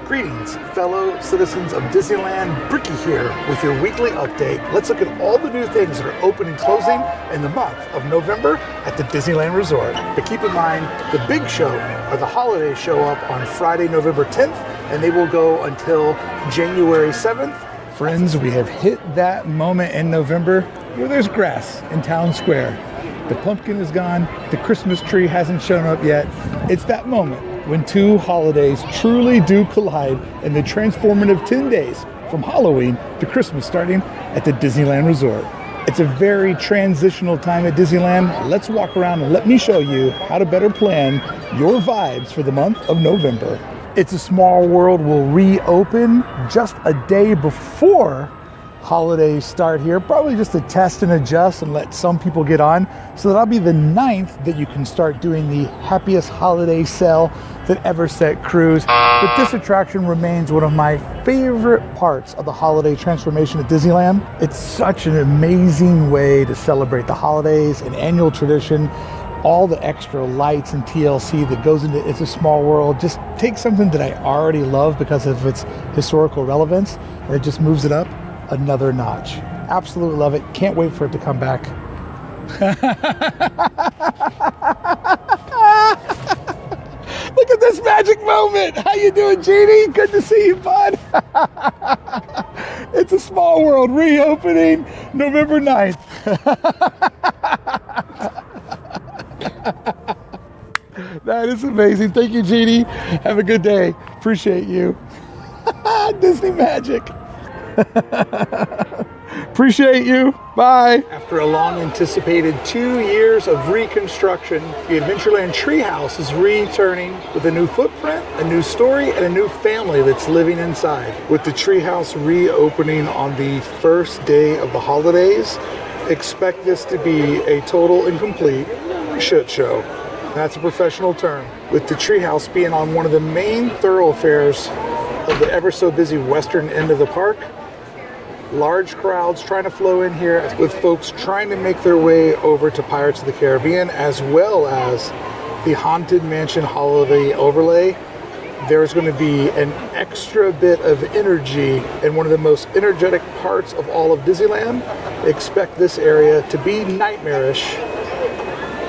Greetings, fellow citizens of Disneyland. Bricky here with your weekly update. Let's look at all the new things that are open and closing in the month of November at the Disneyland Resort. But keep in mind, the big show or the holidays show up on Friday, November 10th, and they will go until January 7th. Friends, we have hit that moment in November where there's grass in Town Square. The pumpkin is gone, the Christmas tree hasn't shown up yet. It's that moment when two holidays truly do collide in the transformative 10 days from Halloween to Christmas starting at the Disneyland Resort. It's a very transitional time at Disneyland. Let's walk around and let me show you how to better plan your vibes for the month of November. It's a Small World will reopen just a day before holidays start here, probably just to test and adjust and let some people get on. So that'll be the 9th that you can start doing the happiest holiday sale that ever set cruise. But this attraction remains one of my favorite parts of the holiday transformation at Disneyland. It's such an amazing way to celebrate the holidays, an annual tradition. All the extra lights and TLC that goes into It's a Small World just takes something that I already love because of its historical relevance, and it just moves it up another notch. Absolutely love it. Can't wait for it to come back. Look at this magic moment. How you doing, Jeannie? Good to see you, bud. It's a Small World reopening November 9th. That is amazing. Thank you, Jeannie. Have a good day. Appreciate you. Disney magic. Appreciate you. Bye. After a long anticipated 2 years of reconstruction, the Adventureland Treehouse is returning with a new footprint, a new story, and a new family that's living inside. With the Treehouse reopening on the first day of the holidays, expect this to be a total and complete shit show. That's a professional term. With the Treehouse being on one of the main thoroughfares of the ever so busy western end of the park, large crowds trying to flow in here with folks trying to make their way over to Pirates of the Caribbean, as well as the Haunted Mansion holiday overlay. There's going to be an extra bit of energy in one of the most energetic parts of all of Disneyland. Expect this area to be nightmarish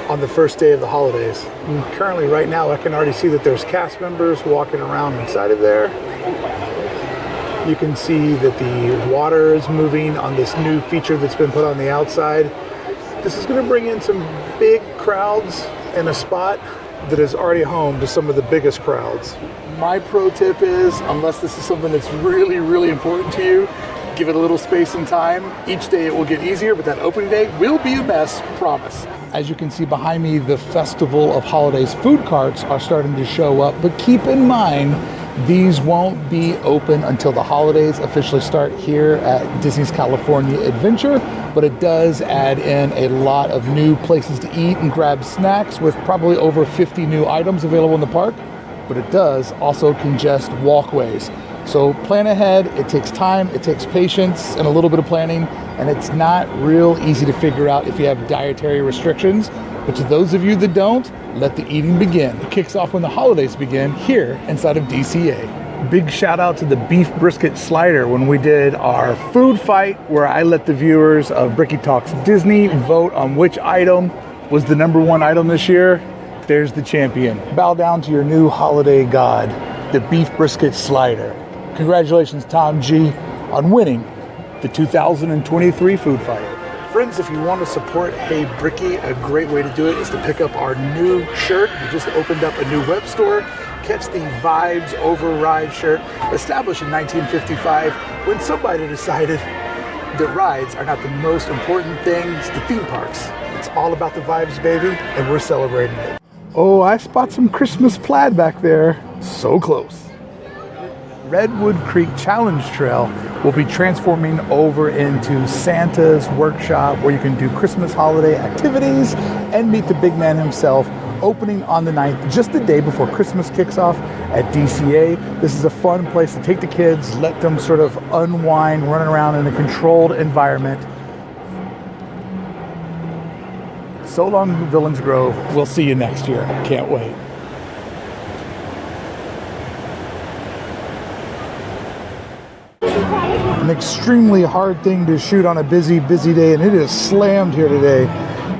on the first day of the holidays. And currently, right now, I can already see that there's cast members walking around inside of there. You can see that the water is moving on this new feature that's been put on the outside. This is going to bring in some big crowds in a spot that is already home to some of the biggest crowds. My pro tip is, unless this is something that's really, really important to you, give it a little space and time. Each day it will get easier, but that opening day will be a mess, promise. As you can see behind me, the Festival of Holidays food carts are starting to show up, but keep in mind, these won't be open until the holidays officially start here at Disney's California Adventure, but it does add in a lot of new places to eat and grab snacks with probably over 50 new items available in the park, but it does also congest walkways. So plan ahead. It takes time, it takes patience, and a little bit of planning, and it's not real easy to figure out if you have dietary restrictions. But to those of you that don't, let the eating begin. It kicks off when the holidays begin here inside of DCA. Big shout out to the beef brisket slider when we did our food fight, where I let the viewers of Bricky Talks Disney vote on which item was the #1 item this year. There's the champion. Bow down to your new holiday god, the beef brisket slider. Congratulations, Tom G, on winning the 2023 food fight. Friends, if you want to support Hey Bricky, a great way to do it is to pick up our new shirt. We just opened up a new web store. Catch the Vibes Override shirt, established in 1955 when somebody decided that rides are not the most important things to theme parks. It's all about the vibes, baby, and we're celebrating it. Oh, I spot some Christmas plaid back there. So close. Redwood Creek Challenge Trail will be transforming over into Santa's workshop, where you can do Christmas holiday activities and meet the big man himself, opening on the 9th, just the day before Christmas kicks off at DCA. This is a fun place to take the kids, let them sort of unwind, running around in a controlled environment. So long, Villains Grove. We'll see you next year. Can't wait. an extremely hard thing to shoot on a busy day, and it is slammed here today.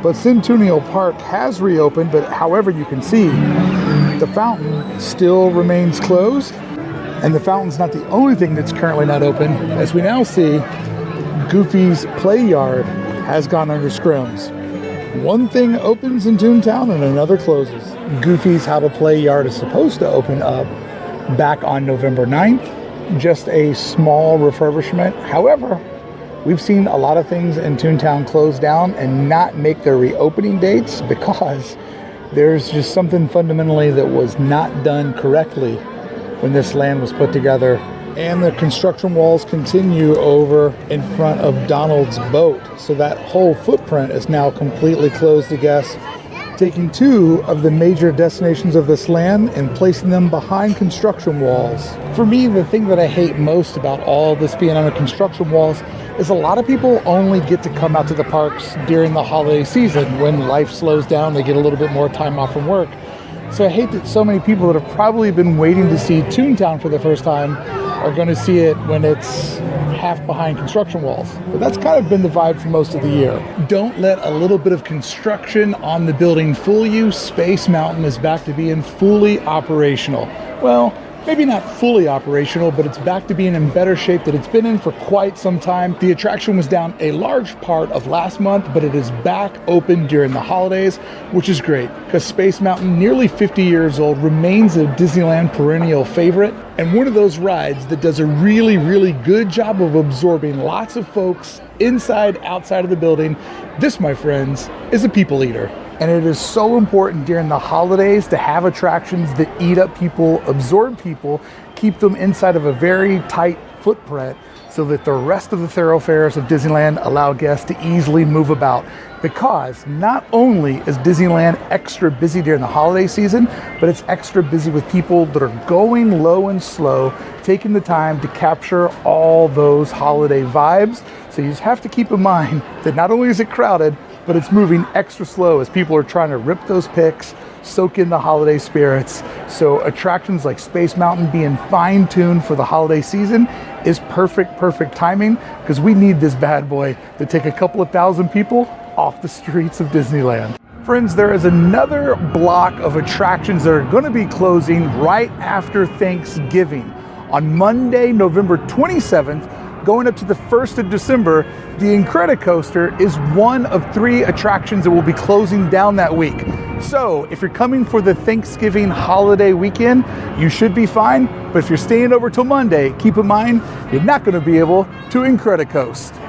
But Centennial Park has reopened, but however you can see, the fountain still remains closed. And the fountain's not the only thing that's currently not open. As we now see, Goofy's Play Yard has gone under scrims. One thing opens in Toontown and another closes. Goofy's How to Play Yard is supposed to open up back on November 9th. Just a small refurbishment. However, we've seen a lot of things in Toontown close down and not make their reopening dates because there's just something fundamentally that was not done correctly when this land was put together. And the construction walls continue over in front of Donald's boat. So that whole footprint is now completely closed to guests, taking two of the major destinations of this land and placing them behind construction walls. For me, the thing that I hate most about all this being under construction walls is a lot of people only get to come out to the parks during the holiday season when life slows down, they get a little bit more time off from work. So I hate that so many people that have probably been waiting to see Toontown for the first time are going to see it when it's half behind construction walls. But that's kind of been the vibe for most of the year. Don't let a little bit of construction on the building fool you. Space Mountain is back to being fully operational. Well, maybe not fully operational, but it's back to being in better shape that it's been in for quite some time. The attraction was down a large part of last month, but it is back open during the holidays, which is great because Space Mountain, nearly 50 years old, remains a Disneyland perennial favorite and one of those rides that does a really, really good job of absorbing lots of folks inside, outside of the building. This, my friends, is a people eater. And it is so important during the holidays to have attractions that eat up people, absorb people, keep them inside of a very tight footprint so that the rest of the thoroughfares of Disneyland allow guests to easily move about. Because not only is Disneyland extra busy during the holiday season, but it's extra busy with people that are going low and slow, taking the time to capture all those holiday vibes. So you just have to keep in mind that not only is it crowded, but it's moving extra slow as people are trying to rip those pics, soak in the holiday spirits. So attractions like Space Mountain being fine-tuned for the holiday season is perfect timing because we need this bad boy to take a couple of thousand people off the streets of Disneyland. Friends, there is another block of attractions that are going to be closing right after Thanksgiving. On Monday, November 27th, going up to the 1st of December, the Incredicoaster is one of 3 attractions that will be closing down that week. So if you're coming for the Thanksgiving holiday weekend, you should be fine. But if you're staying over till Monday, keep in mind, you're not going to be able to Incredicoast.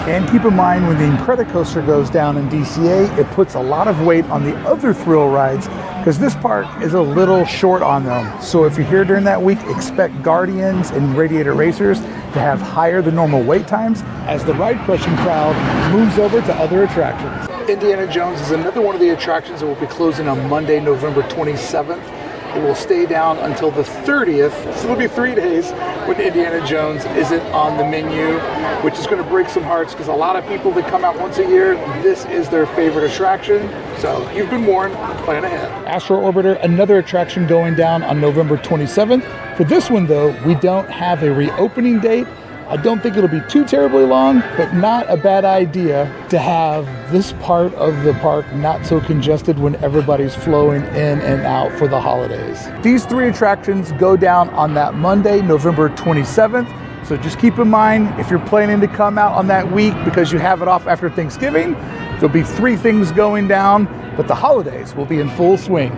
And keep in mind, when the Incredicoaster goes down in DCA, it puts a lot of weight on the other thrill rides because this park is a little short on them. So if you're here during that week, expect Guardians and Radiator Racers to have higher than normal wait times as the ride crushing crowd moves over to other attractions. Indiana Jones is another one of the attractions that will be closing on Monday, November 27th. It will stay down until the 30th, so it'll be 3 days when Indiana Jones isn't on the menu, which is going to break some hearts because a lot of people that come out once a year, this is their favorite attraction. So you've been warned, plan ahead. Astro Orbiter, another attraction going down on November 27th. For this one though, we don't have a reopening date. I don't think it'll be too terribly long, but not a bad idea to have this part of the park not so congested when everybody's flowing in and out for the holidays. These 3 attractions go down on that Monday, November 27th. So just keep in mind, if you're planning to come out on that week because you have it off after Thanksgiving, there'll be 3 things going down, but the holidays will be in full swing.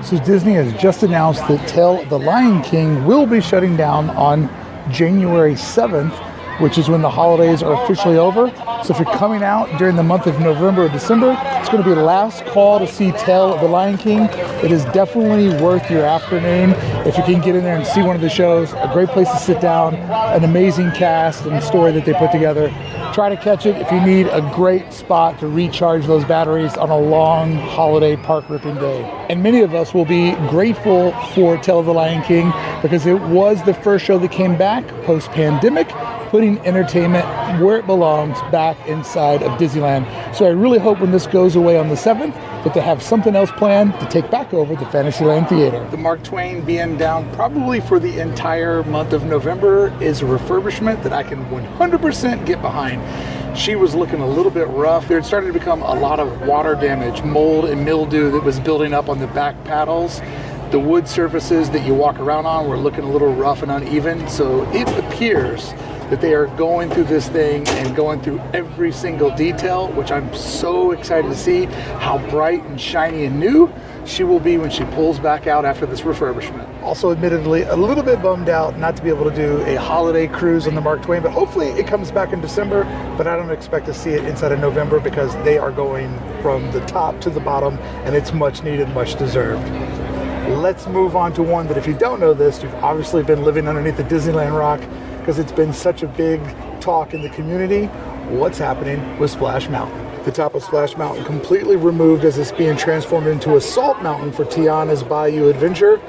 So Disney has just announced that Tale of the Lion King will be shutting down on January 7th, which is when the holidays are officially over. So if you're coming out during the month of November or December, it's going to be the last call to see Tale of the Lion King. It is definitely worth your afternoon if you can get in there and see one of the shows. A great place to sit down, an amazing cast and story that they put together. Try to catch it if you need a great spot to recharge those batteries on a long holiday park ripping day. And many of us will be grateful for Tale of the Lion King because it was the first show that came back post-pandemic. putting entertainment where it belongs, back inside of Disneyland. So I really hope when this goes away on the 7th that they have something else planned to take back over the Fantasyland Theater. The Mark Twain being down probably for the entire month of November is a refurbishment that I can 100% get behind. She was looking a little bit rough. There had started to become a lot of water damage, mold and mildew that was building up on the back paddles. The wood surfaces that you walk around on were looking a little rough and uneven. So it appears that they are going through this thing and going through every single detail, which I'm so excited to see how bright and shiny and new she will be when she pulls back out after this refurbishment. Also, admittedly, a little bit bummed out not to be able to do a holiday cruise on the Mark Twain, but hopefully it comes back in December, but I don't expect to see it inside of November because they are going from the top to the bottom and it's much needed, much deserved. Let's move on to one that if you don't know this, you've obviously been living underneath the Disneyland rock because it's been such a big talk in the community. What's happening with Splash Mountain? The top of Splash Mountain completely removed as it's being transformed into a salt mountain for Tiana's Bayou Adventure.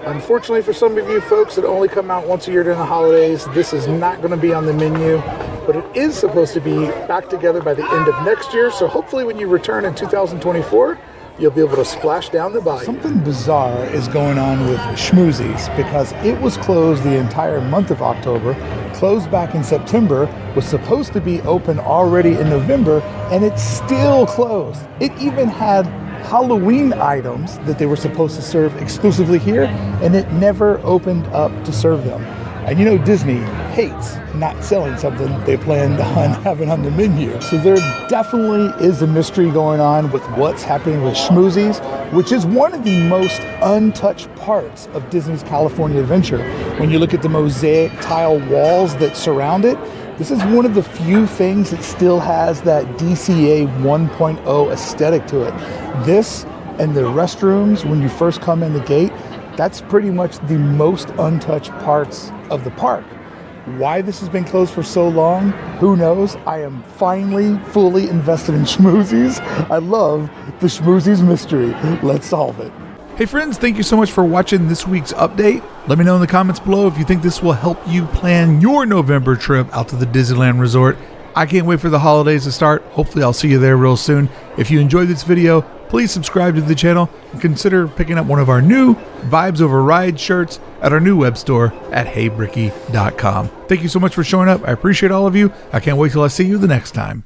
Unfortunately for some of you folks that only come out once a year during the holidays, this is not going to be on the menu, but it is supposed to be back together by the end of next year. So hopefully when you return in 2024, you'll be able to splash down the bayou. Something bizarre is going on with Schmoozies because it was closed the entire month of October, closed back in September, was supposed to be open already in November, and it's still closed. It even had Halloween items that they were supposed to serve exclusively here, and it never opened up to serve them. And you know Disney hates not selling something they planned on having on the menu. So there definitely is a mystery going on with what's happening with Schmoozies, which is one of the most untouched parts of Disney's California Adventure. When you look at the mosaic tile walls that surround it, this is one of the few things that still has that DCA 1.0 aesthetic to it. This and the restrooms, when you first come in the gate, that's pretty much the most untouched parts of the park. Why this has been closed for so long, who knows? I am finally fully invested in Schmoozies. I love the Schmoozies mystery. Let's solve it. Hey friends, thank you so much for watching this week's update. Let me know in the comments below if you think this will help you plan your November trip out to the Disneyland Resort. I can't wait for the holidays to start. Hopefully I'll see you there real soon. If you enjoyed this video, please subscribe to the channel and consider picking up one of our new Vibes Over Ride shirts at our new web store at heybricky.com. Thank you so much for showing up. I appreciate all of you. I can't wait till I see you the next time.